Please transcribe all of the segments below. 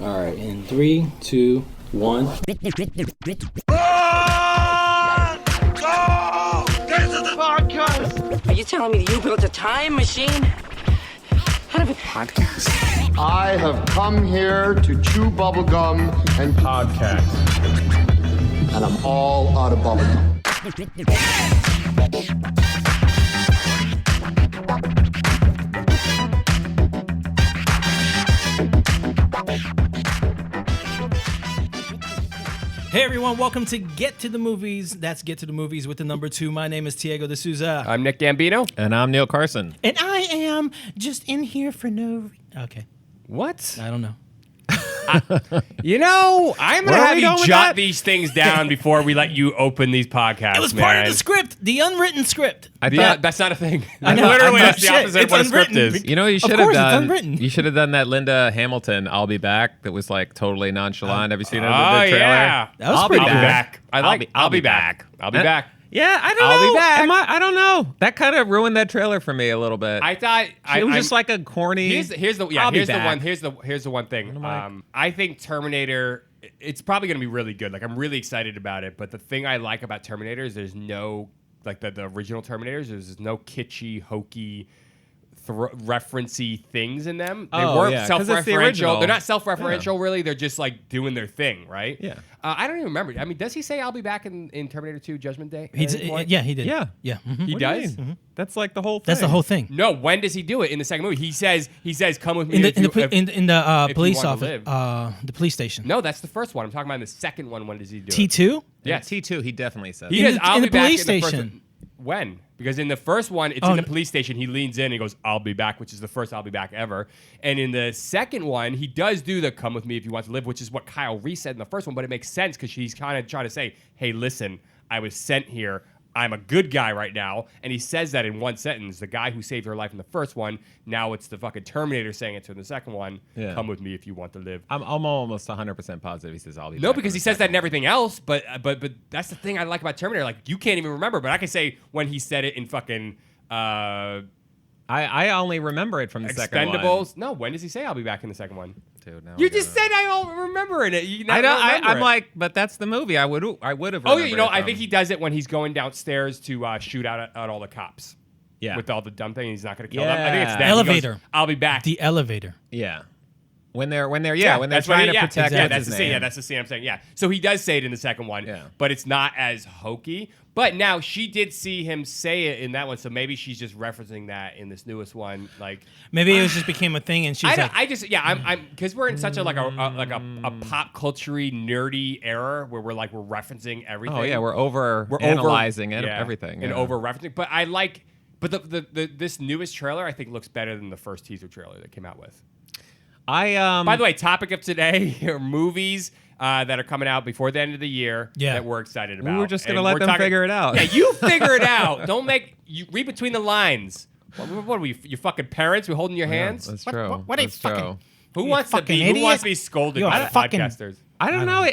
All right, in 3, 2, 1. Get to the podcast! Are you telling me that you built a time machine? Out of a podcast? I have come here to chew bubblegum and Podcast. and I'm all out of bubblegum. Hey everyone, welcome to Get to the Movies. That's Get to the Movies with the number 2. My name is Diego de Souza. I'm Nick Gambino. And I'm Neil Carson. And I am just in here for Okay, What? I don't know. You know, I'm going to Where are have we you going with jot that? these things down before we let you open these podcasts, It was part of man. the script, the unwritten script. Yeah, that's not a thing. I know. Literally, I know. that's the Shit, opposite of it's what a script unwritten. is. You know, you Of should have course, it's done. unwritten. You should have done that Linda Hamilton "I'll Be Back" that was like totally nonchalant. Have you seen it? Oh, The trailer? yeah. That was I'll pretty be I'll be back. back. I'll be back. I'll be Huh? back. Yeah, I don't I'll know. be back. I don't know. That kind of ruined that trailer for me a little bit. I thought it was just like a corny. Here's the I'll be here's the back. one here's the one thing. like- I think Terminator. It's probably gonna be really good. Like I'm really excited about it. But the thing I like about Terminator is there's no like the original Terminators. There's no kitschy, hokey, referencey things in them. They Oh, weren't yeah, 'cause it's the self-referential. original. They're not self-referential really. They're just like doing their thing, right? Yeah. I don't even remember. I mean, does he say I'll be back in Terminator 2 Judgment Day? He at any point? yeah, he did. Yeah. Yeah. mhm. He What do you does. mean? That's like the whole thing. That's the whole thing. No, when does he do it in the second movie? He says, "Come with me." In the if you- if- in the if you police wanna office, live. the police station. No, that's the first one. I'm talking about in the second one. When does he do it? T2. Yeah, Yes. T2. He definitely said. He In does. the- I'll in be the back police in the first station. one. When? Because in the first one, it's Oh, in the no. police station. He leans in and he goes, "I'll be back," which is the first "I'll be back" ever. And in the second one, he does do the "Come with me if you want to live," which is what Kyle Reese said in the first one. But it makes sense because she's kind of trying to say, "Hey, listen, I was sent here. I'm a good guy right now," and he says that in one sentence. The guy who saved her life in the first one, now it's the fucking Terminator saying it to her in the second one. Yeah. "Come with me if you want to live." I'm almost 100% positive he says I'll be back. No, because in he the says that second in everything else. But that's the thing I like about Terminator. Like you can't even remember, but I can say when he said it in fucking one. I only remember it from the second one. Expendables. No, when does he say I'll be back in the second one? Dude, now You I just gotta- said I don't remember it. You I never know. remember I'm it. like, but that's the movie. I would have. Oh, yeah, remembered it I from. think he does it when he's going downstairs to shoot out at all the cops. Yeah. With all the dumb thing, he's not going to kill them. I think it's Yeah. that. He goes, Elevator. I'll be back. The elevator. Yeah. When they're when they're that's what trying he- to protect exactly. Yeah, what's that's his the scene. name. Yeah, that's the scene I'm saying. Yeah. So he does say it in the second one. Yeah. But it's not as hokey. But now she did see him say it in that one, so maybe she's just referencing that in this newest one. Like Maybe it was just became a thing, and she's like, I'm because we're in such a a pop culture nerdy era where we're referencing everything. Oh yeah, we're over We're analyzing over, yeah, everything and yeah. over referencing. But I like, but the this newest trailer I think looks better than the first teaser trailer that came out with. By the way, topic of today are movies that are coming out before the end of the year that we're excited about. We were just gonna And let we're them figure it out. Yeah, you figure it out. Don't you read between the lines. What are we? Your fucking parents? We holding your hands? That's true. what are you That's true. fucking- Who you wants to fucking be? Who idiot? wants to be scolded You're by a the fucking- podcasters? I don't know.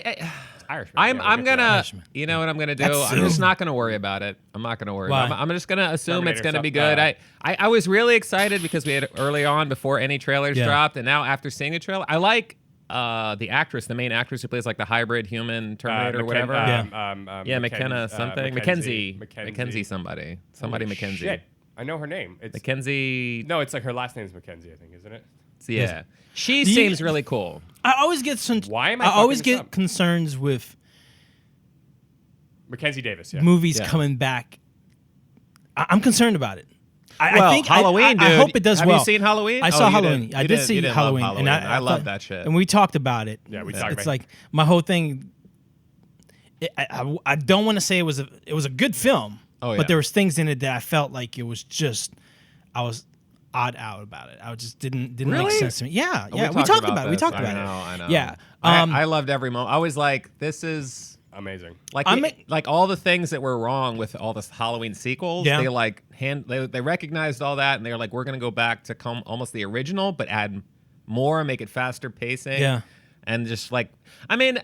Irish. I'm gonna. Irishman. You know what I'm gonna do? That's I'm just so- not gonna worry about it. I'm not gonna worry. Why? I'm just gonna assume it's Terminator gonna be stuff, good. I was really excited because we had early on before any trailers Yeah. dropped, and now after seeing the trailer, I like the actress, the main actress who plays like the hybrid human Terminator or whatever. McKenna something. Mackenzie somebody. Mackenzie. Shit, I know her name. It's Mackenzie. No, it's like her last name is Mackenzie, I think, isn't it? Yeah. She Do you- seems really cool. I always get some. Why am I I always fucking this get up? concerns with Mackenzie Davis. Yeah. movies Yeah. coming back. I'm concerned about it. I Well, think Halloween, I dude. hope it does Have well. you seen Halloween? I Oh, saw you Halloween. didn't- I you did didn't- see you didn't love Halloween, and Halloween. I love thought- that shit. And we talked about it. Yeah, we talked It's about like my whole thing. I don't want to say it was a good film, Oh, yeah. but there was things in it that I felt like it was just I was odd out about it. I just didn't make Really? sense to me. Yeah, Oh, yeah. We talked about it. We this. talked I about know, it. I know. Yeah. I loved every moment. I was like, this is Amazing. like I'm- like all the things that were wrong with all the Halloween sequels. Yeah. They recognized all that, and they're like, we're gonna go back to almost the original, but add more, make it faster pacing. Yeah. And just like, I mean,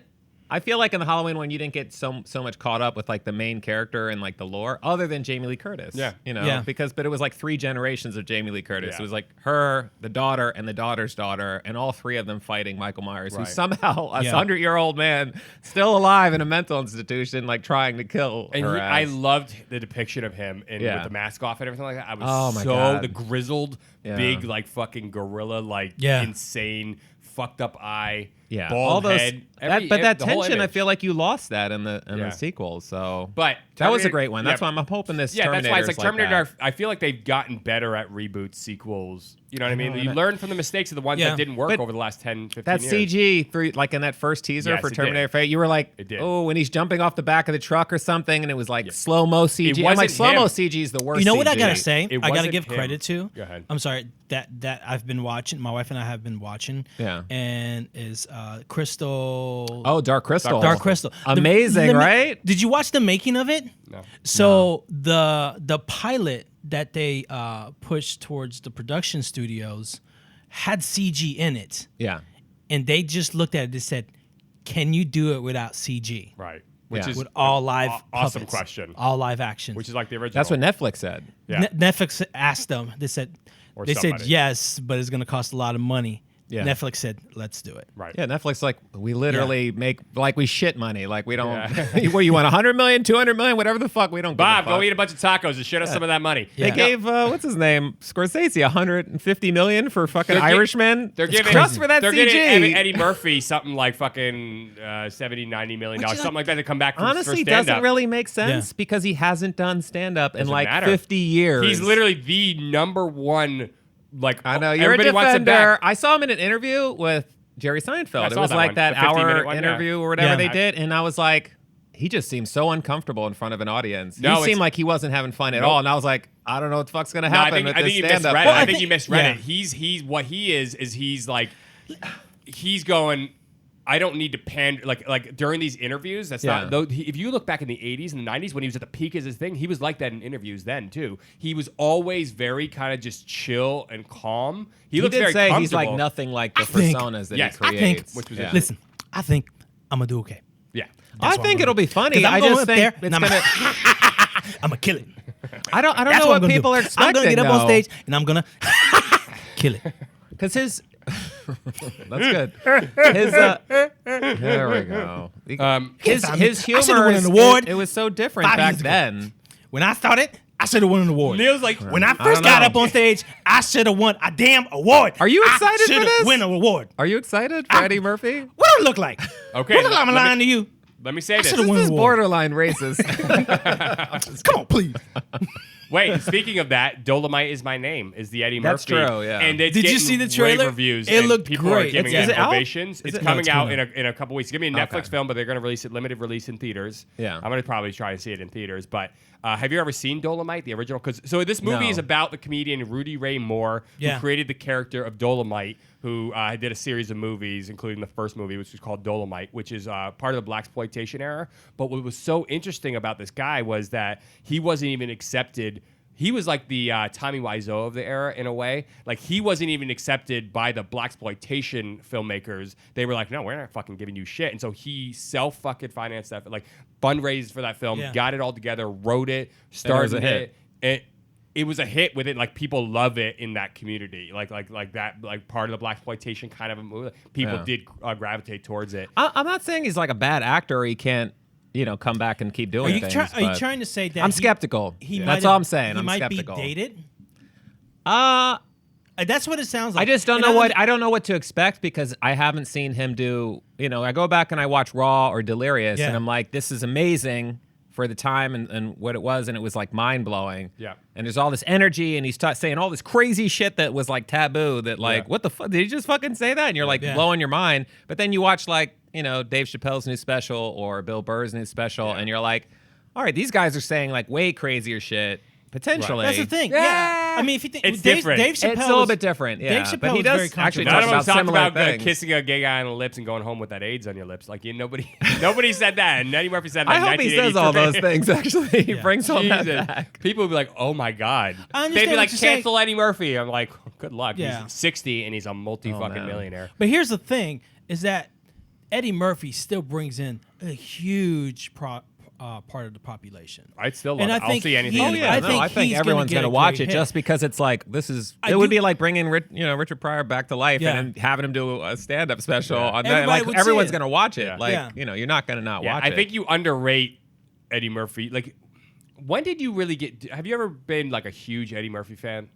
I feel like in the Halloween one, you didn't get so much caught up with like the main character and like the lore, other than Jamie Lee Curtis. Yeah. You know, Yeah. but it was like 3 generations of Jamie Lee Curtis. Yeah. It was like her, the daughter, and the daughter's daughter, and all 3 of them fighting Michael Myers, who Right. somehow a Yeah. 100-year-old man still alive in a mental institution, like trying to kill And her. I ass. loved the depiction of him and Yeah. with the mask off and everything like that. I was Oh, my so God. the grizzled, Yeah. big like fucking gorilla, like Yeah. insane, fucked up eye, Yeah, bald all those. head. That the whole tension, I image. feel like you lost that in the Yeah. sequel. So, But that was a Terminator- great one. That's yeah. why I'm hoping this. Yeah, that's why it's like Terminator's Terminator. that. I feel like they've gotten better at reboots, sequels. You know what I mean? know, You and learn from the mistakes of the ones Yeah. that didn't work But over the last 10, 15 That years. CG through, like in that first teaser Yes, for it did. Terminator Fate, you were like, It did. oh, when he's jumping off the back of the truck or something, and it was like slow mo CG. I'm like, wasn't slow mo him. CG is the worst. You know what I CG. gotta say? It I gotta wasn't give him. credit to. Go ahead. I'm sorry that I've been watching. My wife and I have been watching. Yeah. And is Crystal. Oh, Dark Crystal. Dark Crystal. Amazing, right? Did you watch the making of it? No. So the pilot that they pushed towards the production studios had CG in it, Yeah. and they just looked at it and said, "Can you do it without CG? Right. Which Yeah. is With all live awesome puppets, question. all live action." Which is like the original. That's what Netflix said. Yeah. Netflix asked them. They said Or said somebody. yes, but it's going to cost a lot of money. Yeah. Netflix said, "Let's do it." Right. Yeah, Netflix, like, we literally make, like, we shit money. Like, we don't, Yeah. what do you want, 100 million, 200 million, whatever the fuck, we don't Bob, give a fuck. go eat a bunch of tacos and shit us some of that money. Yeah. They gave, what's his name, Scorsese, 150 million for fucking They're gi- Irishman. They're giving just for that they're CG. getting Eddie Murphy something like fucking $70-90 million, Which is something like that to come back for Honestly, stand-up. doesn't really make sense Yeah. because he hasn't done stand-up in Doesn't like matter. 50 years. He's literally the number one. Like I know, you're everybody a wants him defender. back. I saw him in an interview with Jerry Seinfeld. I It saw was that like one, that the 15-minute hour one, yeah. interview or whatever Yeah. they did, and I was like, he just seems so uncomfortable in front of an audience. No, he it's- seemed like he wasn't having fun at Nope. all, and I was like, I don't know what the fuck's gonna No, I happen think, with I this think you stand-up. misread it. Well, I I think you think- misread yeah. it. He's what he is he's like he's going. I don't need to pander like during these interviews. That's Yeah. not though. If you look back in the 80s and the 90s when he was at the peak of his thing, he was like that in interviews then too. He was always very kind of just chill and calm. He He looks did very say he's like comfortable. nothing like the I think- personas that Yes, he I think- creates. Which was yeah. Listen, I think I'm gonna do okay. Yeah. I think it'll be funny. 'Cause I'm I going just up think there it's and gonna. I'm gonna kill it. I don't That's know what I'm what gonna people do. are expecting. I'm gonna get up on though. stage and I'm gonna kill it. Because his. That's good. His. There we go. His I should've humor. won an award It was so different 5 back years ago. then. When I started, I should have won an award. Neil's like When I don't first got know. up on stage, I should have won a damn award. Are you excited I for shoulda this? Win an award. Are you excited for Eddie Murphy? What do I look like? Okay, What look like I'm let me- lying to you? let me say I this. should've won This an is award. borderline racist. Come on, please. Wait, speaking of that, Dolomite is my name is the Eddie That's Murphy. true, yeah. And it's Did you getting see the rave trailer? reviews. It and looked people great. are giving Is it it out? ovations. It's it? No, coming it's out coming in a couple weeks. It's gonna be a Netflix Okay. film, but they're gonna release it limited release in theaters. Yeah. I'm gonna probably try to see it in theaters. But have you ever seen Dolomite, the original? So this movie No. is about the comedian Rudy Ray Moore, Yeah. who created the character of Dolomite, who did a series of movies, including the first movie, which was called Dolomite, which is part of the blaxploitation era. But what was so interesting about this guy was that he wasn't even accepted. He was like the Tommy Wiseau of the era in a way. Like he wasn't even accepted by the blaxploitation filmmakers. They were like, no, we're not fucking giving you shit. And so he self fucking financed that, like fundraised for that film, Yeah. got it all together, wrote it, started a hit. It was a hit with it. Like people love it in that community. Like that, like part of the blaxploitation kind of a movie. People Yeah. did gravitate towards it. I'm not saying he's like a bad actor or he can't, come back and keep doing Are you, things. are you but- trying to say that I'm skeptical. He That's might all have- I'm saying. He I'm might skeptical. be dated. Uh, That's what it sounds like. I just don't And know I'm- I don't know what to expect because I haven't seen him do, I go back and I watch Raw or Delirious Yeah. and I'm like, this is amazing for the time and what it was, and it was like mind blowing. Yeah. And there's all this energy and he's saying all this crazy shit that was like taboo that like, Yeah. what the fuck? Did he just fucking say that? And you're like Yeah. blowing your mind. But then you watch like, Dave Chappelle's new special or Bill Burr's new special and you're like, all right, these guys are saying like way crazier shit. Potentially. That's the thing. Yeah. I mean, if you think It's Dave, different. Dave Chappelle It's a little was- bit different, yeah. Dave Chappelle But he was does very actually controversial. None talk of about us talked similar about things. kissing a gay guy on the lips and going home with that AIDS on your lips. Like nobody said that. And Eddie Murphy said that. I in hope he says all 1983. those things. Actually, he brings all that Jesus. back. People would be like, "Oh my god!" I understand They'd be what like, you're saying. "Cancel Eddie Murphy." I'm like, "Good luck." Yeah. He's 60 and he's a multi fucking man. millionaire. But here's the thing: is that Eddie Murphy still brings in a huge part of the population. I'd still love And it. I I'll think see anything. he- anybody I does. think I think he's everyone's gonna gonna get a watch great it hit. just because it's like this is. I It would do- be like bringing Richard Pryor back to life Yeah. and then having him do a stand-up special on that. Everybody Like would see everyone's it. gonna watch it. Yeah. Like Yeah. you're not gonna not Yeah, watch I it. think you underrate Eddie Murphy. Like, when did you really get? Have you ever been like a huge Eddie Murphy fan?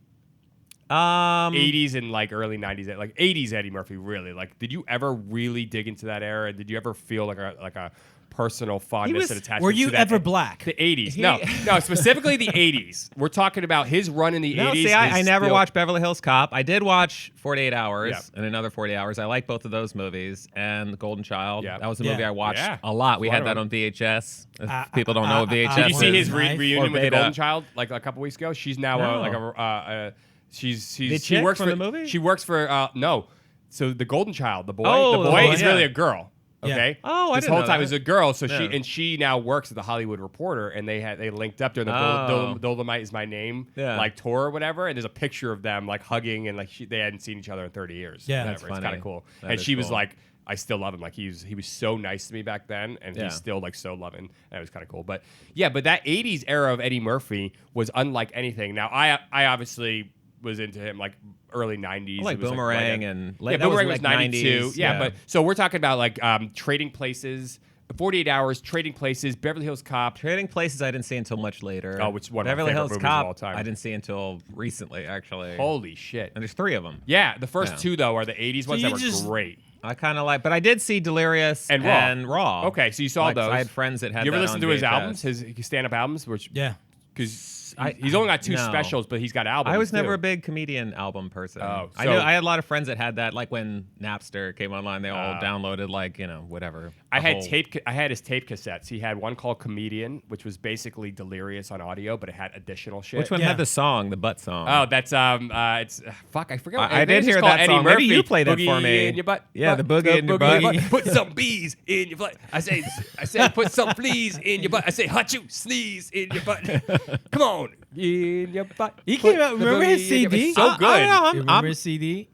80s and like early 90s, like 80s Eddie Murphy. Really, like, did you ever really dig into that era? Did you ever feel like a personal fondness and attachment? Were you to that ever black? The 80s. No, specifically the 80s. We're talking about his run in the 80s. See, I never still- watched Beverly Hills Cop. I did watch 48 Hours Yeah. and another 48 Hours. I like both of those movies. And The Golden Child. Yeah. That was a Yeah. movie I watched Yeah. a lot. We One had of that them. on VHS. If people don't know what VHS Did you see is. his Nice. reunion Or with the Beta. Golden Child like a couple weeks ago? She's now No. she's The she chick works from for the movie? She works for no. So the Golden Child, the boy, Oh, the boy the is boy, really yeah. a girl. Yeah. Okay. Oh, I this didn't whole know time that. is a girl. So Yeah. she now works at the Hollywood Reporter, and they linked up during the Oh. Dolomite is My Name Yeah. like tour or whatever. And there's a picture of them like hugging and like they hadn't seen each other in 30 years. Yeah. Whatever. That's It's kind funny. of cool. That And is she was cool. like, I still love him. Like he was so nice to me back then, and Yeah. he's still like so loving. And it was kind of cool. But yeah, but that 80s era of Eddie Murphy was unlike anything. Now I obviously was into him like early 90s. I like It was, Boomerang right and yeah, that was Boomerang was like 92. 90s. Yeah, but so we're talking about like Trading Places, 48 Hours, Trading Places, Beverly Hills Cop. Trading Places I didn't see until much later. Oh, which is one of my Beverly favorite Hills movies Cop of all time. I didn't see until recently, actually. Holy shit. And there's 3 of them. Yeah, the first Yeah. 2 though are the 80s ones you that were just- great. I kind of like, but I did see Delirious And Raw. Okay, so you saw Like, those. I had friends that had. You ever that listen on to his VHS. albums, his stand-up albums, which Yeah. because he's only got 2 no. specials, but he's got albums. I was never too. a big comedian album person. Oh, I so- knew I had a lot of friends that had that. Like when Napster came online, they all Oh. downloaded like whatever. I the had whole- I had his tape cassettes. He had one called Comedian, which was basically Delirious on audio, but it had additional shit. Which one Yeah. had the song, the butt song? Oh, that's it's fuck. I forgot. I did it's hear called that Eddie song. Maybe Murphy. you played that Boogie for me. In your butt. Yeah, the boogie in your butt. Put some bees in your butt. I say put some fleas in your butt. I say hachoo, sneeze in your butt. Come on, in your butt. He Put came out. the Remember boogie his in your- CD? It's so I good. don't know, You remember his CD?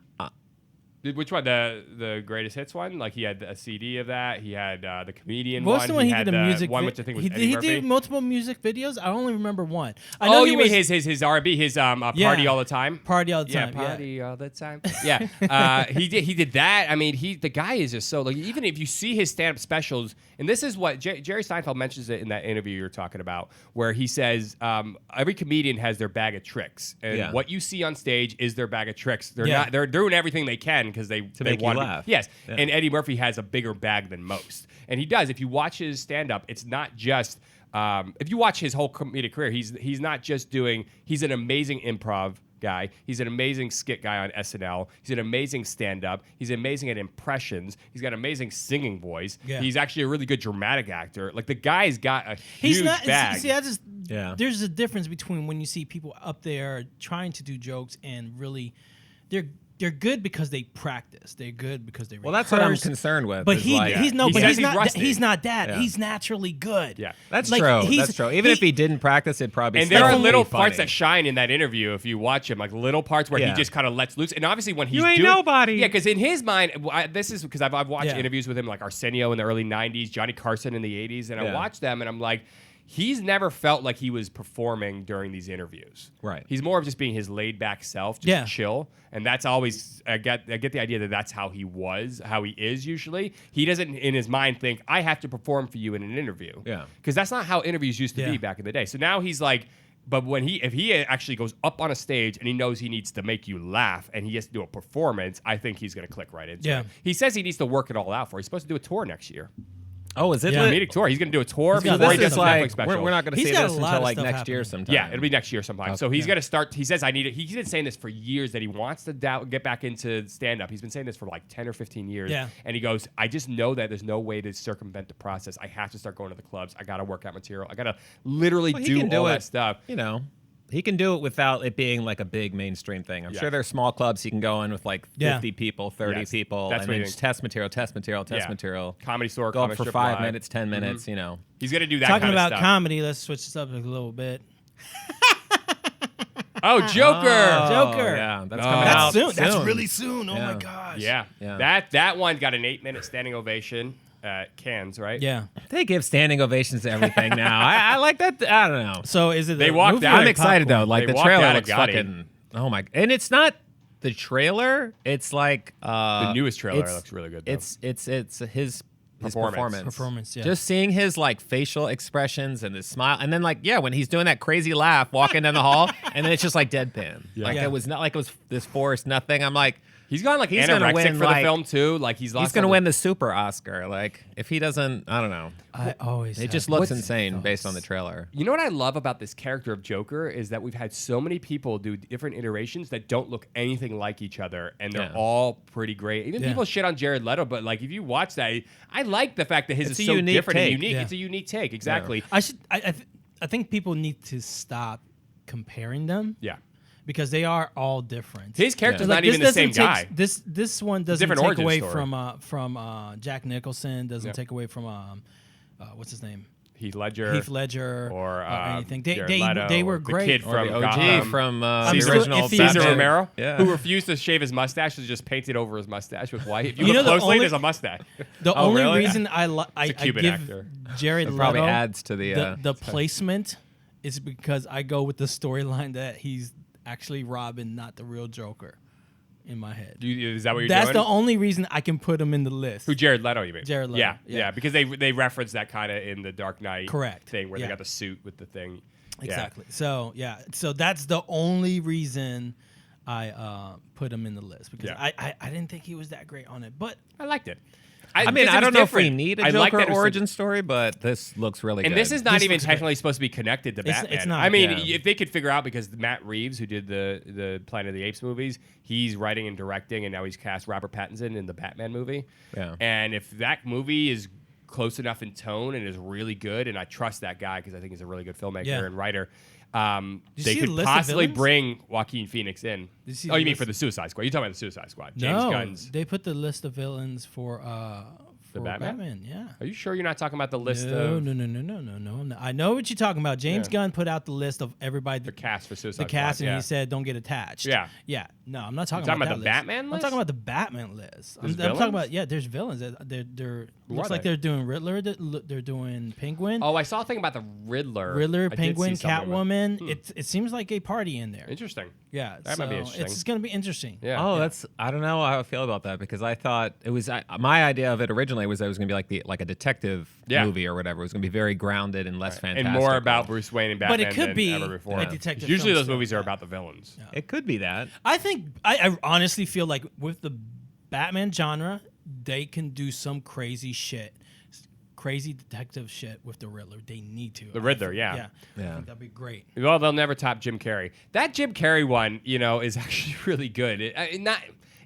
Which one? The greatest hits one? Like he had a CD of that. He had the comedian What was one. the one he had did the music? one vi- which I think was he Eddie he Murphy. did multiple music videos. I only remember one. I know Oh, he you was mean his R&B, his party Yeah. all the time? Party all the Yeah, time. party all the time. Yeah, he did that. I mean, the guy is just so like even if you see his stand-up specials, and this is what Jerry Seinfeld mentions it in that interview you're talking about, where he says every comedian has their bag of tricks, and Yeah. what you see on stage is their bag of tricks. They're Yeah. not. They're doing everything they can because they make you want laugh. Yes, Yeah. and Eddie Murphy has a bigger bag than most, and he does. If you watch his stand-up, it's not just. If you watch his whole comedic career, he's not just doing. He's an amazing improv guy. He's an amazing skit guy on SNL. He's an amazing stand-up. He's amazing at impressions. He's got an amazing singing voice. Yeah. He's actually a really good dramatic actor. Like the guy's got a He's huge not. bag. See, I just. Yeah. There's a difference between when you see people up there trying to do jokes and really, they're good because they practice. They're good because they. Well, that's what I'm rehearse. concerned with. But is he's like, He but says he's he's not. rusty. He's not that. Yeah. He's naturally good. Yeah. That's Like, true. he's- That's true. Even if he didn't practice, it'd probably. And there are still little be parts funny. that shine in that interview if you watch him, like little parts where he Yeah. just kind of lets loose. And obviously when he's You ain't doing, nobody. Yeah, because in his mind, this is because I've watched Yeah. interviews with him, like Arsenio in the early '90s, Johnny Carson in the '80s, and I Yeah. watched them, and I'm like, he's never felt like he was performing during these interviews. Right. He's more of just being his laid back self, just Yeah. chill. And that's always I get the idea that that's how he was, how he is usually. He doesn't in his mind think I have to perform for you in an interview. Yeah. Because that's not how interviews used to Yeah. be back in the day. So now he's like, but if he actually goes up on a stage and he knows he needs to make you laugh and he has to do a performance, I think he's going to click right into Yeah. it. He says he needs to work it all out for. He's supposed to do a tour next year. Oh, is it? Yeah. A lit? comedic tour. He's going to do a tour got before this he does is the like Netflix special. we're not going to He's see got this a lot until of like stuff next year happening. sometime. Yeah, it'll be next year sometime. So he's Yeah. going to start. He says, He's been saying this for years that he wants to get back into stand up. He's been saying this for like 10 or 15 years. Yeah. And he goes, I just know that there's no way to circumvent the process. I have to start going to the clubs. I got to work out material. I got to literally Well, he do can do all it. that stuff. You know, he can do it without it being like a big mainstream thing. I'm Yeah. sure there's small clubs he can go in with like 50 people, 30 Yes. people, That's and what then he just thinks. test material. Yeah. Comedy store, Go up comic for strip 5 live. minutes, 10 Mhm. minutes, you know. He's going to do that Talking kind about of stuff. comedy, let's switch this up a little bit. Oh, Joker. Joker. Yeah, that's Oh. coming That's out soon. That's really soon. Oh Yeah. my gosh. Yeah. Yeah. That one got an 8-minute standing ovation at Cannes, right? Yeah. They give standing ovations to everything now. I like that. I don't know. So is it? They the walked movie out. or I'm excited though. popcorn? Like They the walked trailer out of looks Gotti. fucking. Oh my! And it's not the trailer. It's like The newest trailer it's- looks really good, though. It's his performance. Performance, yeah. Just seeing his like facial expressions and his smile, and then like when he's doing that crazy laugh walking down the hall, and then it's just like deadpan. Like Yeah. it was not like it was this forced nothing. I'm like. He's gone like He's gonna anorexic win, for the like- film too. Like he's lost. He's gonna all the- win the super Oscar. Like if he doesn't, I don't know. I always. It have just looks those insane thoughts. based on the trailer. You know what I love about this character of Joker is that we've had so many people do different iterations that don't look anything like each other, and they're Yeah. all pretty great. Even Yeah. people shit on Jared Leto, but like if you watch that, I like the fact that his It's is a so unique different and take. unique. Yeah. It's a unique take, exactly. I think people need to stop comparing them Yeah. because they are all different. His character's Like, not this even the same doesn't guy. take- This one doesn't different take origin away story. from Jack Nicholson. Doesn't Yeah. take away from what's his name? Heath Ledger. Heath Ledger or anything. Jared They Leto, were the great. kid Or from the OG Gotham. from I'm the still original iffy on Cesar Jared. Romero, Yeah. who refused to shave his mustache, was just painted over his mustache with white. If you, You look know, the closely, only- there's a mustache. The Oh, only really? reason I Cuban give actor. Jared It Leto probably adds to the placement is because I go with the storyline that he's actually Robin, not the real Joker, in my head. Is that what you're That's doing? the only reason I can put him in the list. Who, Jared Leto, you mean? Jared Leto, Yeah, yeah. yeah, because they reference that kind of in the Dark Knight Correct. thing where Yeah. they got the suit with the thing. Yeah. Exactly. So yeah. So that's the only reason I put him in the list because Yeah. I didn't think he was that great on it, but I liked it. I mean, because it I was don't know if we different. need a I like Joker that it was origin story, but this looks really And good. this is not This even looks technically supposed to be connected to It's- Batman. it's not, I mean, yeah. if they could figure out, because Matt Reeves, who did the Planet of the Apes movies, he's writing and directing, and now he's cast Robert Pattinson in the Batman movie. Yeah. And if that movie is close enough in tone and is really good, and I trust that guy because I think he's a really good filmmaker Yeah. and writer, you they see could the list of possibly villains? bring Joaquin Phoenix in. you see Oh, the you mean list- for the Suicide Squad? You're talking about the Suicide Squad. James no, Gunn's. they put the list of villains for Batman? Yeah. Are you sure you're not talking about the list No, of no. I'm not. I know what you're talking about. James Gunn put out the list of everybody. the cast for Suicide The cast, Squad? and Yeah. he said, "Don't get attached." Yeah. yeah. No, I'm not talking You're talking about about that the list. Batman I'm list? talking about the Batman list. I'm There's talking villains? about there's villains. They're Who looks are like they? they're doing Riddler. They're doing Penguin. Oh, I saw a thing about the Riddler. Riddler, I did Penguin, see something about- Catwoman. It seems like a party in there. Interesting. Yeah, That might be so interesting. It's going to be interesting. Yeah. Oh, that's I don't know how I feel about that because I thought it was my idea of it originally was that it was going to be like a detective Yeah. movie or whatever. It was going to be very grounded and less fantastic. And more about Bruce Wayne and Batman But it could than be ever before. a detective Usually film those still, movies are yeah. about the villains. It could be that. I think I honestly feel like with the Batman genre, they can do some crazy shit, crazy detective shit with the Riddler. They need to. The Riddler, yeah. yeah. I Yeah. think that'd be great. Well, they'll never top Jim Carrey. That Jim Carrey one, is actually really good.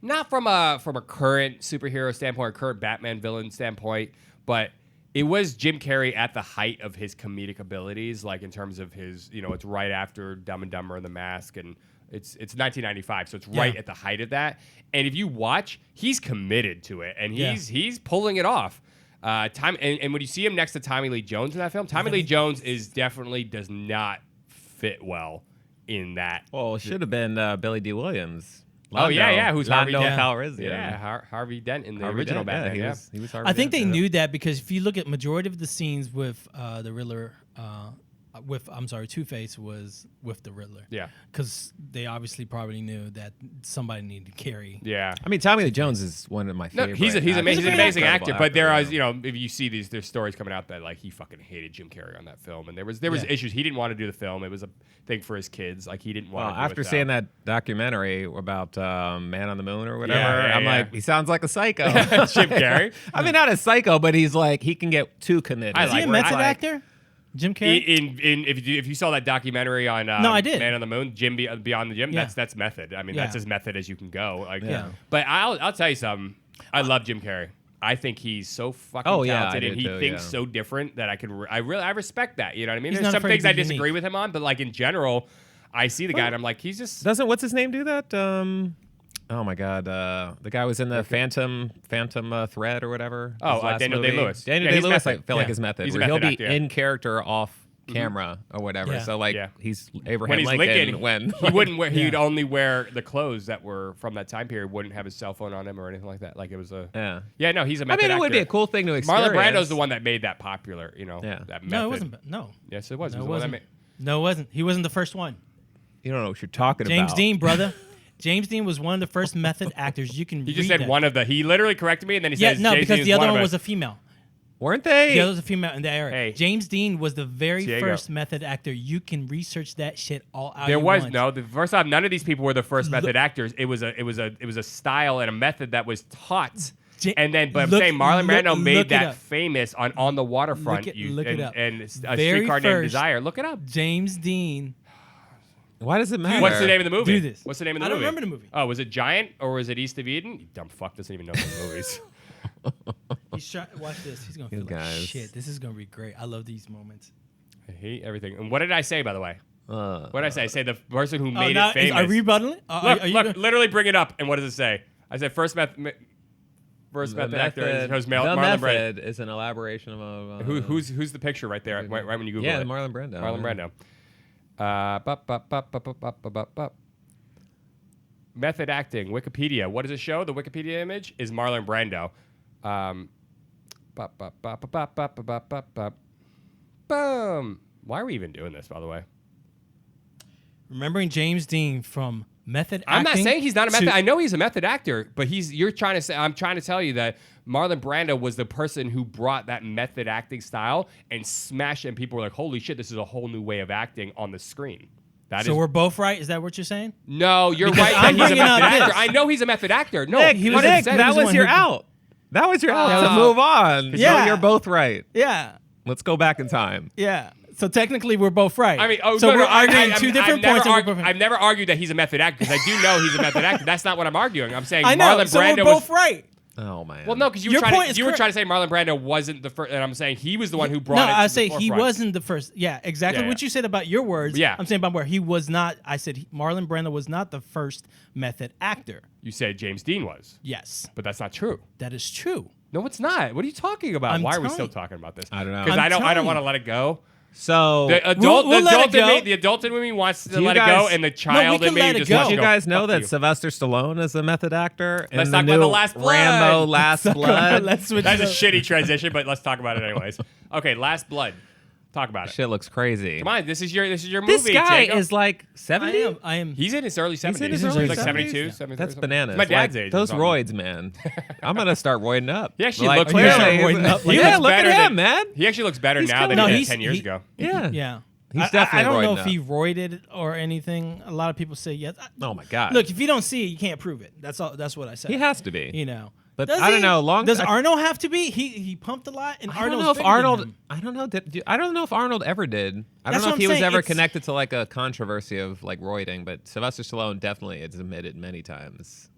Not from a current superhero standpoint or current Batman villain standpoint, but it was Jim Carrey at the height of his comedic abilities, like in terms of his, it's right after Dumb and Dumber and The Mask, and it's 1995, so it's right Yeah. at the height of that. And if you watch, he's committed to it, and Yeah. he's pulling it off. And when you see him next to Tommy Lee Jones in that film, Tommy Lee Jones does not fit well in that. Well, it should have been Billy D. Williams. Oh, yeah, who's Harvey Lando Dent. Calrissian. Yeah, Harvey Dent in the Harvey original Dent, Batman. Yeah, he was Harvey I think Dent, they yeah. knew that because if you look at majority of the scenes with the Riddler, Two-Face was with the Riddler. Yeah. Because they obviously probably knew that somebody needed to carry. yeah. I mean, Tommy Lee Jones is one of my No, favorite. he's an amazing Incredible actor. But there yeah. is, if you see there's stories coming out that like he fucking hated Jim Carrey on that film, and there was Yeah. issues. He didn't want to do the film. It was a thing for his kids. Like he didn't want. Well, to do after it, seeing that documentary about Man on the Moon or whatever, Yeah, I'm yeah. like, he sounds like a psycho. Jim Carrey. I mean, not a psycho, but he's like, he can get too committed. I Is he like a where- method I like- actor? Jim Carrey? If you saw that documentary on No, I did. Man on the Moon, Beyond the Gym, Yeah. that's method. I mean, Yeah. that's as method as you can go. Like, Yeah. But I'll tell you something. I love Jim Carrey. I think he's so fucking Oh, yeah, talented, I and do he too, thinks yeah. so different that I respect that. You know what I mean? He's There's not some afraid things to I be disagree unique. with him on, but like in general, I see the guy and I'm like, he's just. What's his name do that? Oh my God, the guy was in the Phantom Thread or whatever. Oh, his last Daniel movie. Day-Lewis. Daniel Yeah, he's Day-Lewis, I method. feel like Yeah. his method. He's a where he'll method be actor, yeah. in character off camera or whatever. Yeah. So like Yeah. he's Abraham When he's Lincoln licking, when he wouldn't wear. He'd Yeah. only wear the clothes that were from that time period. Wouldn't have his cell phone on him or anything like that. Like it was a. yeah. Yeah, no, he's a I method mean, it actor. would be a cool thing to experience. Marlon Brando's the one that made that popular. You know. Yeah. That method. No, it wasn't. No. Yes, it was. No, It was it the one that wasn't. made- No, it wasn't. He wasn't the first one. You don't know what you're talking James about. Dean, brother. James Dean was one of the first method actors. You can. He just read said that. one of the. He literally corrected me, and then he Yeah, says. no, James because Dean the other one one of was a- a female. Weren't they? The other was a female in the era. Hey. James Dean was the very Diego. first method actor. You can research that shit all out. There you was want. no. The first time, none of these people were the first method actors. It was a style and a method that was taught. And then, but I'm saying Marlon Brando made look it that up. famous on the waterfront. Look it up. And a Very Streetcar Named first- Desire. Look it up. James Dean. Why does it matter? What's the name of the movie? Do this. What's the name of the I movie? don't remember the movie. Oh, was it Giant or was it East of Eden? You dumb fuck doesn't even know the movies. He's trying. Watch this. He's gonna You feel like guys. shit. This is gonna be great. I love these moments. I hate everything. And what did I say, by the way? What did I say? I say the person who Oh, made now, it famous. are we rebuttaling? Look, Are you look, gonna- literally bring it up. And what does it say? I said first method actor is the Marlon Brando. method is an elaboration of Who's the picture right there? Right when you Google yeah, it. Marlon Brando. Marlon Brando. Method acting, Wikipedia. What does it show? The Wikipedia image is Marlon Brando. Boom. Why are we even doing this, by the way? Remembering James Dean from method acting. I'm not saying he's not a method. to- I know he's a method actor, but you're trying to say. I'm trying to tell you that Marlon Brando was the person who brought that method acting style and smashed it. And people were like, "Holy shit, this is a whole new way of acting on the screen." So we're both right. Is that what you're saying? No, you're Because right that I'm he's a bringing method up actor. this. I know he's a method actor. No, Nick, he was Nick, he that was the was one your who- out. That was your out to Oh. move on. Yeah. So you're both right. Yeah. Let's go back in time. Yeah. So technically, we're both right. I mean, so we're I- arguing I'm- two different I've points. Never and we're both right. I've never argued that he's a method actor because I do know he's a method actor. That's not what I'm arguing. I'm saying I know. Marlon So Brando we're was. both right. Oh man. Well, no, because you Your were point trying is to, you were correct. trying to say Marlon Brando wasn't the first, and I'm saying he was the one who brought No, it to I the say he forefront. wasn't the first. Yeah, exactly Yeah, what yeah. you said about your words. Yeah. I'm saying about where he was not. I said Marlon Brando was not the first method actor. You said James Dean was, Yes, but that's not true. that is true. No, it's not. What are you talking about? I'm Why are we telling still you. talking about this? I don't know. Because I'm I don't telling want to you. let it go. So The adult, we'll the let adult it in go. me, the adult in me wants to you let it guys- go, and the child can in me let it just go. wants did to you guys go, know "Fuck that you." Sylvester Stallone is a method actor? in Let's the talk about new The Last Blood. Rambo Last Blood. Let's switch. That's it a up. shitty transition, but let's talk about it anyways. Okay, Last Blood. Talk about it. Shit looks crazy. Come on, this is your movie. This guy Jacob. is like 70. I am. He's in his early 70s. in his He's early like 70s? 72, Yeah. 73, That's something. bananas. My dad's Like, age. Those or something. roids, man. I'm gonna start roiding up. He actually Like, looks clearly, better. he's- Roiding up like yeah, looks look at better him, than- man. He actually looks better He's now than killing he it. did 10 years ago. Yeah. Yeah. He's I definitely don't know roiding if he up. roided it or anything. A lot of people say yes. Oh my god. Look, if you don't see it, you can't prove it. That's all. That's what I said. he has to be. You know. But Does I don't he? know, Does Arnold have to be? He pumped a lot, and I don't Arnold's know if bigger than Arnold. him. I don't know. I don't know if Arnold ever did. I That's don't know what if I'm he was saying. ever It's- connected to like a controversy of like roiding. But Sylvester Stallone definitely has admitted many times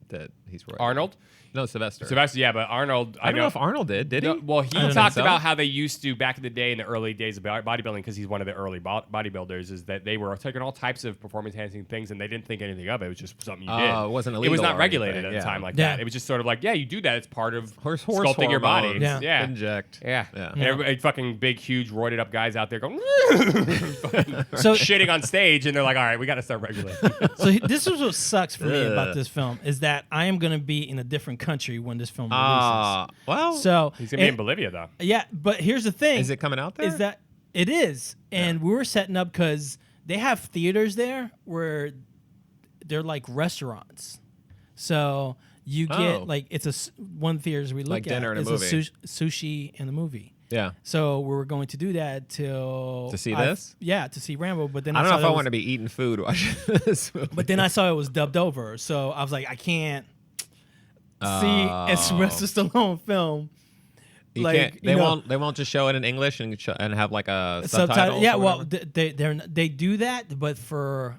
that he's roiding. Arnold? No, Sylvester. Sylvester, yeah, but Arnold. I don't know if Arnold did. Did he? No, well, he I don't talked think so. about how they used to back in the day, in the early days of bodybuilding, because he's one of the early bodybuilders, is that they were taking all types of performance-enhancing things, and they didn't think anything of it. It was just something you did. Oh, it wasn't It was illegal not or regulated anything, at the yeah. time like Yeah. that. It was just sort of like, yeah, you do that. It's part of Horse sculpting your body. hormones. Yeah. Yeah. Inject. Yeah. Yeah. And everybody, fucking big, huge, roided up guys out there going, So shitting on stage, and they're like, all right, we got to start regulating. this is what sucks for me about this film is that I am gonna be in a different country when this film releases. Well, So He's going to be in and- Bolivia, though. yeah, but here's the thing: is it coming out there? is that it is, and we were setting up because they have theaters there where they're like restaurants. So you get Oh. like it's one theaters we look Like at dinner and a is movie. sushi and a movie. Yeah. So we were going to do that till To see this? Yeah, to see Rambo. But then I don't know saw if that I was- want to be eating food watching this movie. But then I saw it was dubbed over, so I was like, I can't see a Sylvester Stallone film. You like, can't, you they know- won't. They won't just show it in English and and have like a subtitle. Subtitle. Yeah, or well, whatever? they do that, but for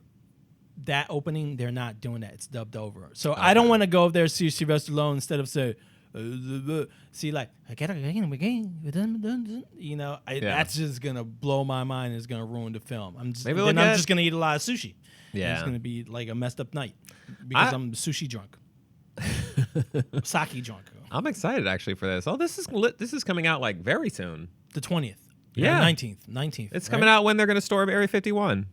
that opening, they're not doing that. It's dubbed over. So I don't want to go up there and see Sylvester Stallone instead of say, see like I gotta you know, that's just gonna blow my mind. It's gonna ruin the film. I'm just Maybe then look I'm at- just gonna eat a lot of sushi. Yeah. It's gonna be like a messed up night because I- I'm sushi drunk, sake drunk. I'm excited actually for this. Oh, this is coming out like very soon. The 20th. Yeah. 19th. It's coming out when they're going to storm Area 51.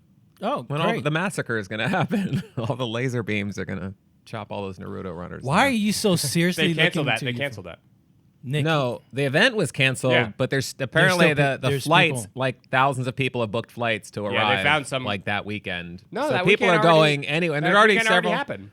Oh, When great. all the massacre is going to happen. All the laser beams are going to chop all those Naruto runners. Why are you so seriously They canceled looking that. to They you? canceled that. Nick, No, the event was canceled, Yeah. but there's apparently the there's flights, people. like thousands of people have booked flights to arrive. Yeah, they found some- like that weekend. No, so that people weekend are already- going anyway. And That there's already weekend several. happened.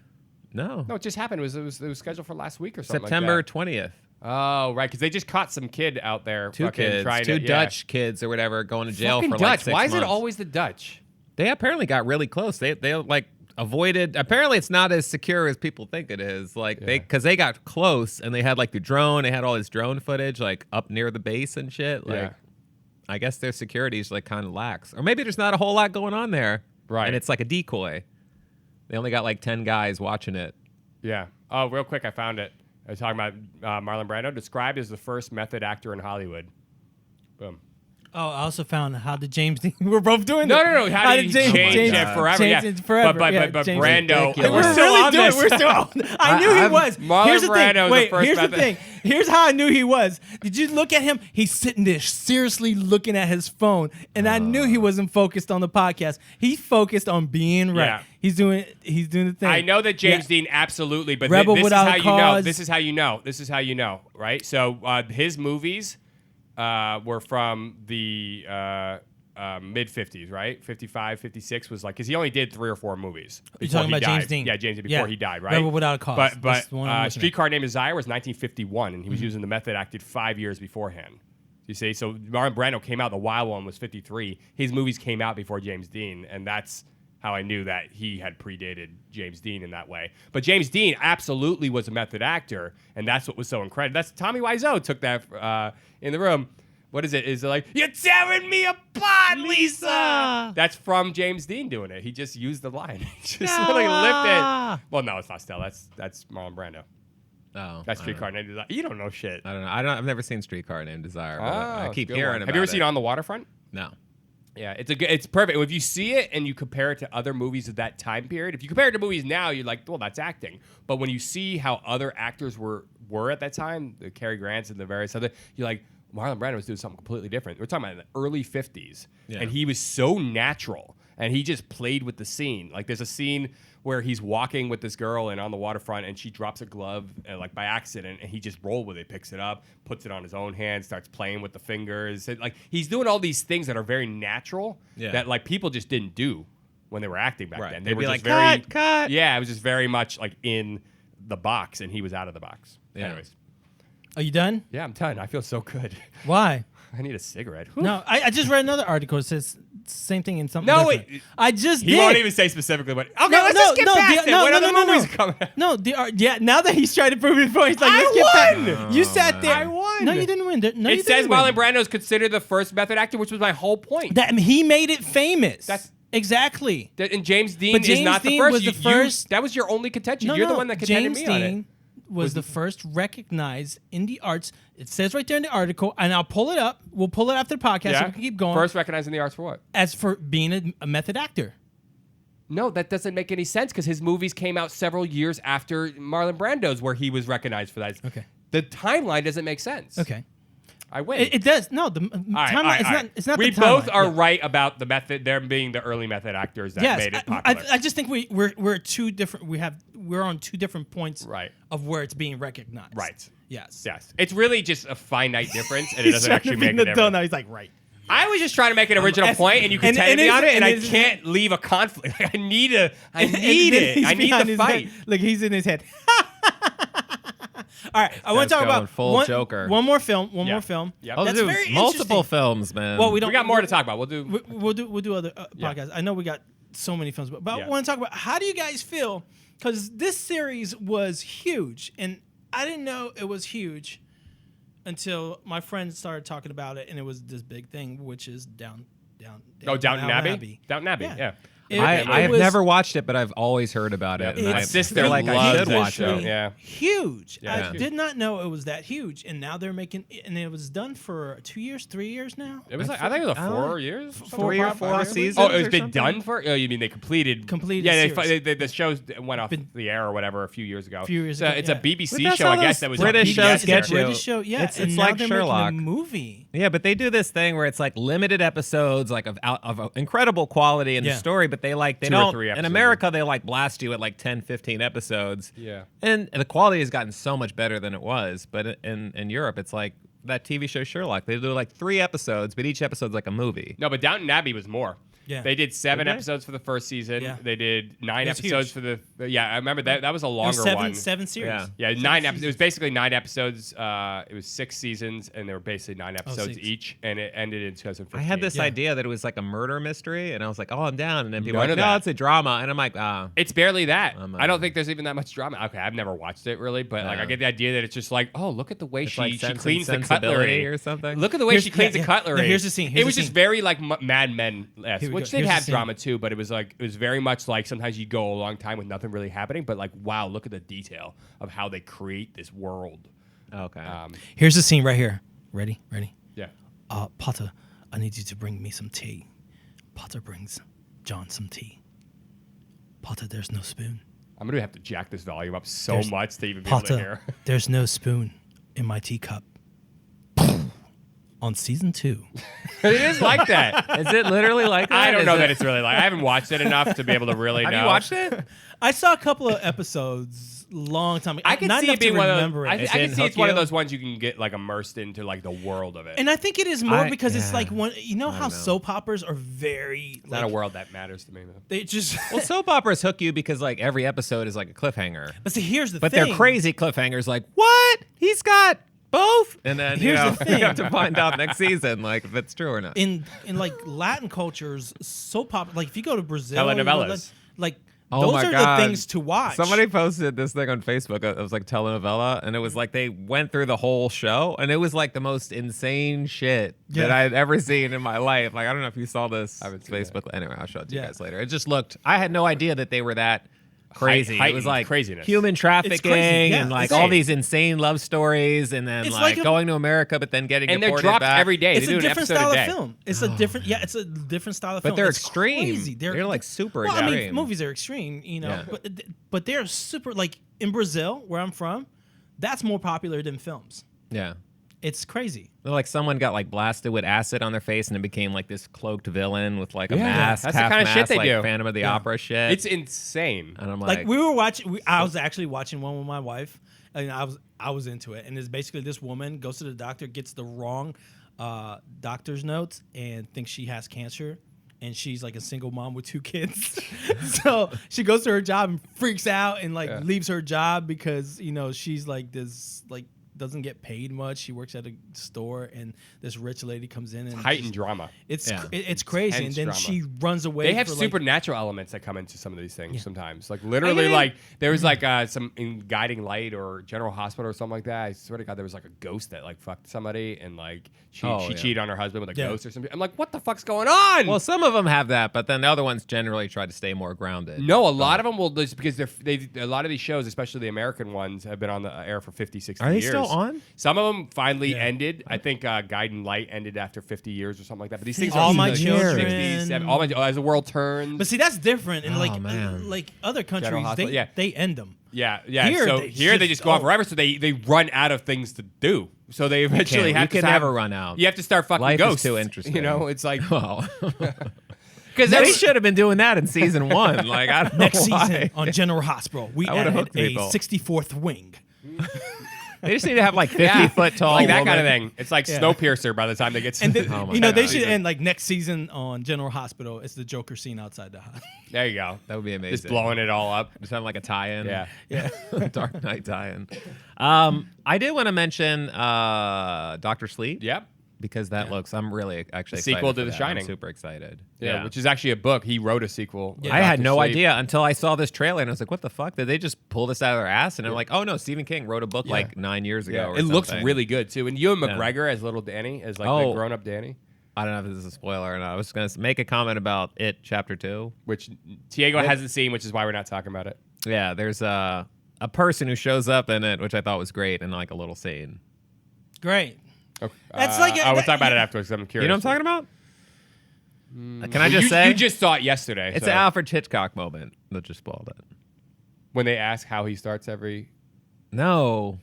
No, No, it just happened. It was scheduled for last week or something. September like that. 20th. Oh, right, because they just caught some kid out there. Two fucking kids, trying two to, Dutch kids or whatever, going to jail Fucking for Dutch. like 6 Why is months. it always the Dutch? They apparently got really close. They like avoided. Apparently, it's not as secure as people think it is. Like because they got close and they had like the drone. They had all this drone footage like up near the base and shit. Like, Yeah. I guess their security is like kind of lax, or maybe there's not a whole lot going on there. Right. And it's like a decoy. They only got like 10 guys watching it. Yeah. Oh, real quick, I found it. I was talking about Marlon Brando, described as the first method actor in Hollywood. Boom. Oh, I also found how did James Dean. We're both doing No, this. no, no. How did he change it forever? Change Yeah. it forever. But Yeah, Brando, ridiculous. we're We're still really on doing this. it. We're still on. I knew he was. Marlon Here's the Brando thing. was Wait, the first here's the method. thing. Here's how I knew he was. Did you look at him? He's sitting there seriously looking at his phone, and I knew he wasn't focused on the podcast. He's focused on being right. Yeah. He's doing the thing. I know that James Yeah. Dean absolutely, but Rebel this is Without how a you know. Cause. This is how you know. This is how you know, right? So his movies were from the mid 50s, right? 55, 56 was like, because he only did 3 or 4 movies. You're before talking he about James died. Dean. Yeah, James Dean before he died, right? Rebel Without a Cause. But That's the one I'm looking at. Streetcar Named Desire was 1951, and he was using the method acted 5 years beforehand. You see, so Marlon Brando came out. The Wild One was 53. His movies came out before James Dean, and that's how I knew that he had predated James Dean in that way. But James Dean absolutely was a method actor, and that's what was so incredible. That's Tommy Wiseau took that in the room. What is it? Is it like, you're tearing me apart, Lisa? That's from James Dean doing it. He just used the line. He just literally lifted. Well, no, it's not Stella. That's Marlon Brando. Oh, That's Streetcar Named Desire. You don't know shit. I don't know. I've never seen Streetcar Named Desire. But I Oh, keep good hearing one. about it. Have you ever seen On the Waterfront? No. Yeah, it's perfect. If you see it and you compare it to other movies of that time period, if you compare it to movies now, you're like, well, that's acting. But when you see how other actors were at that time, the Cary Grants and the various other, you're like, Marlon Brando was doing something completely different. We're talking about in the early 50s, and he was so natural, and he just played with the scene. Like there's a scene where he's walking with this girl and on the waterfront, and she drops a glove like by accident, and he just rolled with it, picks it up, puts it on his own hand, starts playing with the fingers. Like he's doing all these things that are very natural that like people just didn't do when they were acting back then. They were be just like, very cut. Yeah, it was just very much like in the box, and he was out of the box. Yeah. Anyways, Are you done? yeah, I'm done. I feel so good. Why? I need a cigarette. No, I just read another article. It says same thing in something. No, different. wait. I just He did. won't even say specifically what. Okay, let's just get past it. What other movies are coming out? No, yeah. Now that he's trying to prove his point, he's like, let's I get won! back. You sat there. I won. No, you didn't win. No, you It says didn't win. Marlon Brando is considered the first method actor, which was my whole point. That he made it famous. That's- exactly. And James Dean But James is not Dean the first. was the first- that was your only contention. No, You're no, the one that contended James me on it. Dean was the first recognized in the arts. It says right there in the article, and I'll pull it up. We'll pull it after the podcast so we can keep going. First recognized in the arts for what? As for being a method actor. No, that doesn't make any sense because his movies came out several years after Marlon Brando's, where he was recognized for that. Okay. The timeline doesn't make sense. Okay. I win. It does. No, the All right, timeline. all right, It's all not. right. It's not. We the both timeline. are Yeah. right about the method. Them being the early method actors that Yes, made it popular. I just think we're two different. We're on two different points. Right. Of where it's being recognized. Right. Yes. Yes. It's really just a finite difference, and it He's doesn't trying actually to make be a an difference. adult now. He's like, right. I was just trying to make an original point, and you and contended me it's- on it, and I and it's- can't leave a conflict. I need it. And then I need behind the his fight. head. Look, he's in his head. All right, I want to talk going about full Joker. One more film. Yeah. More film. Yep. Oh, That's dude, very multiple interesting. films, man. Well, we don't. We got more to talk about. We'll do. We'll do other podcasts. I know we got so many films, but Yeah. I want to talk about how do you guys feel? Because this series was huge, and I didn't know it was huge until my friends started talking about it, and it was this big thing, which is Downton Abbey. Downton Abbey. Yeah. I have was never watched it, but I've always heard about it. and My I sister feel like I loves should this watch show. it. Yeah. huge. Yeah. I did not know it was that huge, and now they're making. And it was done for 2 years, 3 years now. It was like, I think it was like 4 years. 3 or 4 seasons. Oh, it was or been something? done for? Oh, you mean they completed? Completed Yeah, series. the shows went off the air or whatever a few years ago. Ago, It's yeah. a BBC But that's show, how I guess. those That was British on shows PBS. get It's a you. British show, yeah. It's and like now they're Sherlock. making a movie. Yeah, but they do this thing where it's like limited episodes, like of incredible quality in the Yeah. story, but they 2 or don't. 3 In episodes. America, they like blast you at like 10, 15 episodes. Yeah. And the quality has gotten so much better than it was. But in Europe, it's like that TV show Sherlock. They do like 3 episodes, but each episode's like a movie. No, but Downton Abbey was more. Yeah. They did 7 Did they? episodes for the first season. Yeah. They did 9 It was episodes huge. for the. Yeah, I remember that. That was a It was longer seven, one. 7 series. Yeah. Yeah, 9 episodes. It was basically 9 episodes. It was 6 seasons, and they were basically 9 episodes 6. each, and it ended in 2015. I had this Yeah. idea that it was like a murder mystery, and I was like, oh, I'm down. And then people None were of like, no, that. it's a drama. And I'm like, ah. It's barely that. I'm I don't think there's even that much drama. Okay, I've never watched it really, but like Yeah. I get the idea that it's just like, oh, look at the way It's she like Sense and cleans the Sensibility cutlery or something. Look at the way Here's- she cleans yeah, the yeah. cutlery. No, here's the scene, here's it was the just scene. very like Mad Men, Here we which go. did Here's the have scene. drama too, but it was very much like sometimes you go a long time with nothing really happening, but like wow, look at the detail of how they create this world. Okay. Here's the scene right here. Ready? Yeah. Potter, I need you to bring me some tea. Potter brings John some tea. Potter, there's no spoon. I'm gonna have to jack this volume up so There's- much to even be able to Potter, hear. there's no spoon in my teacup. On season 2. It is like that. Is it literally like that? I don't Is know it- that it's really like. I haven't watched it enough to be able to really Have know. you watched it? I saw a couple of episodes long time ago. I can Not see enough it being to one of remember those. it. I It can didn't see it's hook one of you? those ones you can get like immersed into like the world of it. And I think it is more I- because it's yeah. like one. You know how know. soap operas are very. It's not a world that matters to me though. They just. Well, soap operas hook you because like every episode is like a cliffhanger. but see, here's the But thing. they're crazy cliffhangers. Like, what? He's got both? And then Here's the thing. you have to find out next season like if it's true or not. In like Latin cultures, soap opera. Like if you go to Brazil, you know, Telenovelas. like Oh those my are God. the things to watch. Somebody posted this thing on Facebook. It was like telenovela, and it was like they went through the whole show, and it was like the most insane shit that Yeah. I'd ever seen in my life. Like I don't know if you saw this haven't seen that. Facebook. Anyway, I'll show it to you Yeah. guys later. It just looked. I had no idea that they were that crazy. It was heightened like craziness. human trafficking yeah, and like insane. all these insane love stories, and then It's like like a- going to America, but then getting And they're deported dropped back. every day. It's They do a an different episode style a day. of film. It's a different, yeah. It's a different style of But film. they're It's extreme. Crazy. They're, like, super well, I mean, extreme. movies are extreme, you know. Yeah. But they're super. Like in Brazil, where I'm from, that's more popular than films. Yeah. It's crazy. Like someone got like blasted with acid on their face and it became like this cloaked villain with like a Yeah, mask, that's the half kinda mask, shit they like do. Phantom of the Yeah. Opera shit. It's insane. and I'm Like like, we were watching. I was actually watching one with my wife, and I was into it. And it's basically this woman goes to the doctor, gets the wrong doctor's notes, and thinks she has cancer. And she's like a single mom with 2 kids. So she goes to her job and freaks out and like leaves her job because, you know, she's like this, like doesn't get paid much. She works at a store and this rich lady comes in and Heightened just- drama. It's Yeah. it's crazy. Intense And then drama. she runs away. They have for, like, supernatural elements that come into some of these things sometimes. Like literally, like there was like some in Guiding Light or General Hospital or something like that. I swear to God, there was like a ghost that like fucked somebody and like she Oh, yeah. cheated on her husband with a Yeah. ghost or something. I'm like, what the fuck's going on? well, some of them have that, but then the other ones generally try to stay more grounded. no, a lot of them will just because a lot of these shows, especially the American ones, have been on the air for 50, 60 Are they years. still on? Some of them finally Yeah. ended. I think Guiding Light ended after 50 years or something like that. But these things All are My like Children. 60s, 70s, All My As the World Turns. But see, that's different. And Oh, man. like other countries, Hospital, yeah. they end them. Yeah, yeah. Here, so they here they just just go on go. forever, so they run out of things to do. So they eventually You have to can have- never run out. You have to start fucking Life is ghosts. too interesting. You know, it's like Well, because they should have been doing that in season 1. Like I don't Next know why. season on General Hospital, we I would've added hooked a people. 64th wing. They just need to have like 50-foot tall, like that kind of woman. thing. It's like Yeah. Snowpiercer by the time they get to And then, Oh my you know, they God. should end like next season on General Hospital. It's the Joker scene outside the house. There you go. That would be amazing. Just blowing it all up. Just have like a tie-in. Yeah. Yeah. Dark Knight tie-in. I did want to mention Doctor Sleep. Yep. Because that looks, I'm really actually The excited sequel to for The that. Shining. I'm super excited. Yeah, which is actually a book. He wrote a sequel. Yeah. I had Dr. no Sleep. idea until I saw this trailer and I was like, what the fuck? Did they just pull this out of their ass? And I'm like, oh no, Stephen King wrote a book like 9 years ago. Yeah, or it looks something. really good too. And Ewan McGregor as little Danny, as like Oh. the grown-up Danny. I don't know if this is a spoiler or not. I was going to make a comment about It Chapter 2. Which Diego hasn't seen, which is why we're not talking about it. Yeah, there's a person who shows up in it, which I thought was great, in like a little scene. Great. Okay. That's like we'll talk about it afterwards. 'Cause I'm curious. You know what I'm talking about? Can I just say? You just saw it yesterday. It's so. an Alfred Hitchcock moment that just spoiled it. When they ask how he starts every. No.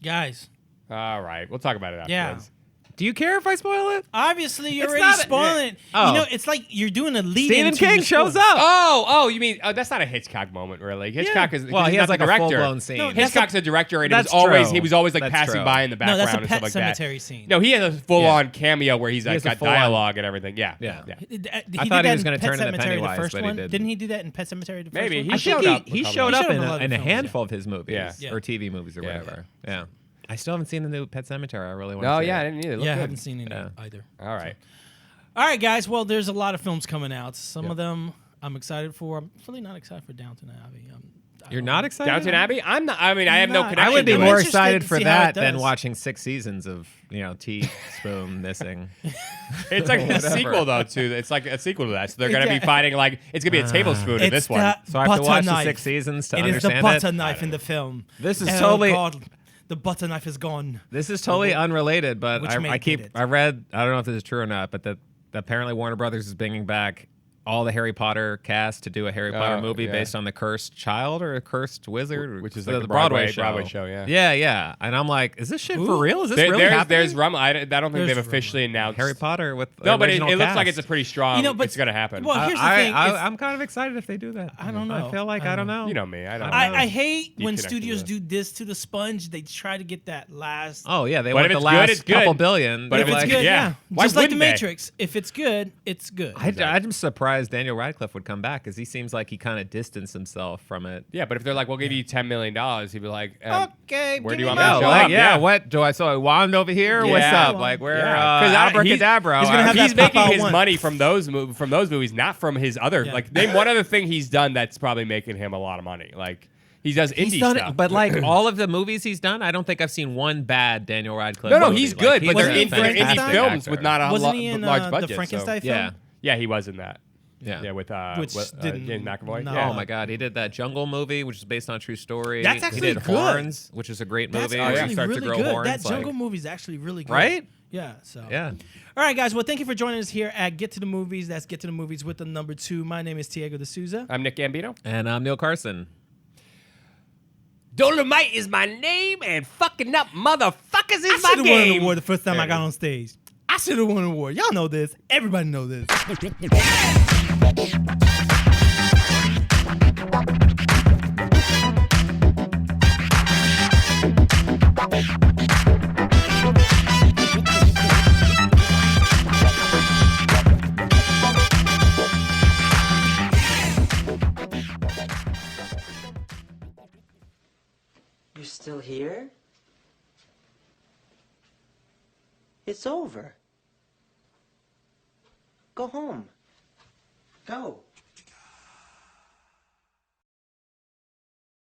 Guys, All right, we'll talk about it Yeah. afterwards. Do you care if I spoil it? obviously you're It's already not a- spoiling it. Oh. You know, it's like you're doing a lead Stephen into King your shows spoil. up. Oh, you mean that's not a Hitchcock moment, really? Hitchcock is Well, he's he not has the like a director. full-blown scene. No, that's Hitchcock's a director, and That's he true. was always like That's passing true. by in the No, background that's a and Pet stuff like Cemetery that. scene. No, he has a full-on cameo where he's He like has a got full-on- dialogue and everything. Yeah, Yeah. He I did thought he that was in gonna Pet turn into Cemetery, Pennywise, the first but he one. didn't. Didn't he do that in Pet Cemetery? The first Maybe. one? He I think showed up a he couple showed times. up He showed up in a lot of in a films, handful of his movies Yeah. or TV movies or Yeah. whatever. Yeah. I still haven't seen the new Pet Cemetery. I really want to No, see yeah, I it. didn't either. It looked Yeah, I good. haven't seen it Yeah. either. All right. All right, guys. Well, there's a lot of films coming out. Some of them I'm excited for. I'm really not excited for Downton Abbey. You're not excited? Downton Abbey? I'm not. I mean, I have no Not. connection. I would be to more it. interested excited to for see how it that than does. watching 6 seasons of, teaspoon missing. It's like a Whatever. sequel though. It's like a sequel to that. So they're gonna be Yeah. fighting like it's gonna be a tablespoon in It's this one. the So I have to butter watch the knife. 6 seasons to It is understand the butter it? knife in the film. This is Oh, totally- God. The butter knife is gone. This is totally unrelated, but Which I mate keep did it? I read, I don't know if this is true or not, but that apparently Warner Brothers is bringing back all the Harry Potter cast to do a Harry Potter movie yeah. based on the Cursed Child or a Cursed Wizard, Which is the like the Broadway Broadway show, yeah. Yeah. And I'm like, is this shit for Ooh. real? Is this really happening? There's rumble. I don't think There's they've officially announced Harry Potter with No, but it original looks like cast. it's a pretty strong. You know, but- it's gonna happen. Well, here's the thing. it's- I'm kind of excited if they do that. I don't know. I feel like I don't know. you know me. I don't. know. I hate when connected studios with do this to the sponge. They try to get that last. Oh yeah, they But want if the it's last good, it's good. couple billion. But They're if it's like, good, yeah. yeah. Why Just like The wouldn't they? Matrix. If it's good, it's good. I'm surprised Daniel Radcliffe would come back because he seems like he kind of distanced himself from it. Yeah, but if they're like, we'll give you $10 million, he'd be like, Okay, where give do you me want me my to Oh, show like, up? yeah, what do I saw a wand over here? What's Yeah. up? Like where? Yeah. 'Cause Abracadabra. he's gonna have He's that making Papa his one. money from those movies, not from his other. Yeah. Like, name one other thing he's done that's probably making him a lot of money. Like, he does indie He's done stuff. it, but like all of the movies he's done, I don't think I've seen one bad Daniel Radcliffe. no, movie. he's Like, good, he's but they're Wasn't he indie, they're indie Frankenstein? films actor. with not a Wasn't he in large the budget. Frankenstein film? Yeah, Yeah, he was in that. yeah. Yeah, with Which didn't- James McAvoy. no. Yeah. Oh my God, he did that Jungle movie, which is based on a true story. That's he actually did good. Horns, which is a great That's movie. where he actually starts really to grow good. horns. That like- Jungle movie is actually really good. Right? Yeah. So. Yeah. All right, guys. Well, thank you for joining us here at Get to the Movies. That's Get to the Movies with the number 2. My name is Diego D'Souza. I'm Nick Gambino. And I'm Neil Carson. Dolomite is my name, and fucking up motherfuckers is I my should have won an game. award the first time I got on stage. I should have won an award. Y'all know this. Everybody know this. You're still here? It's over. Go home. Go.